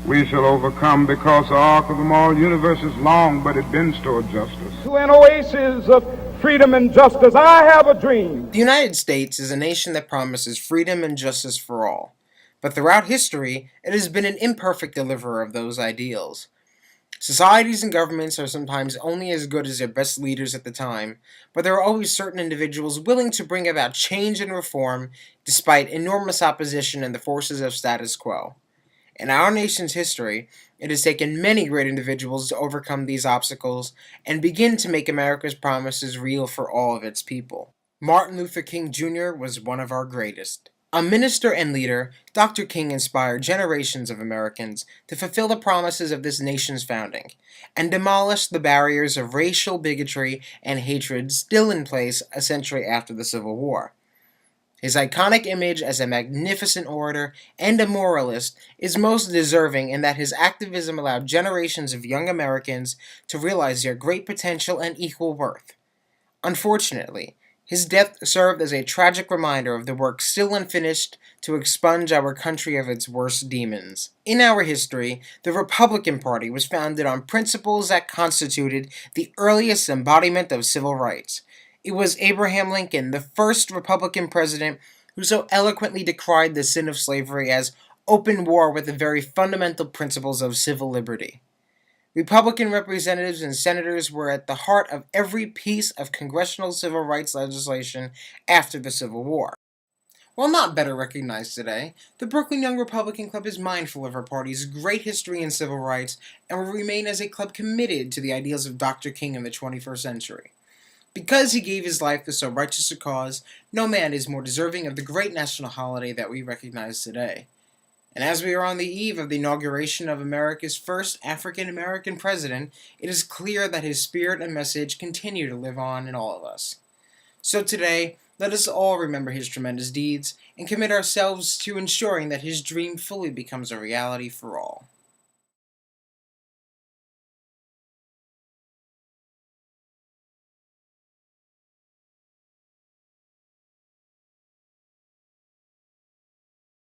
We shall overcome because the arc of the moral universe is long, but it bends toward justice. To an oasis of freedom and justice, I have a dream. The United States is a nation that promises freedom and justice for all, but throughout history, it has been an imperfect deliverer of those ideals. Societies and governments are sometimes only as good as their best leaders at the time, but there are always certain individuals willing to bring about change and reform despite enormous opposition and the forces of status quo. In our nation's history, it has taken many great individuals to overcome these obstacles and begin to make America's promises real for all of its people. Martin Luther King Jr. was one of our greatest. A minister and leader, Dr. King inspired generations of Americans to fulfill the promises of this nation's founding and demolish the barriers of racial bigotry and hatred still in place a century after the Civil War. His iconic image as a magnificent orator and a moralist is most deserving in that his activism allowed generations of young Americans to realize their great potential and equal worth. Unfortunately, his death served as a tragic reminder of the work still unfinished to expunge our country of its worst demons. In our history, the Republican Party was founded on principles that constituted the earliest embodiment of civil rights. It was Abraham Lincoln, the first Republican president, who so eloquently decried the sin of slavery as open war with the very fundamental principles of civil liberty. Republican representatives and senators were at the heart of every piece of congressional civil rights legislation after the Civil War. While not better recognized today, the Brooklyn Young Republican Club is mindful of our party's great history in civil rights and will remain as a club committed to the ideals of Dr. King in the 21st century. Because he gave his life to so righteous a cause, no man is more deserving of the great national holiday that we recognize today. And as we are on the eve of the inauguration of America's first African-American president, it is clear that his spirit and message continue to live on in all of us. So today, let us all remember his tremendous deeds and commit ourselves to ensuring that his dream fully becomes a reality for all.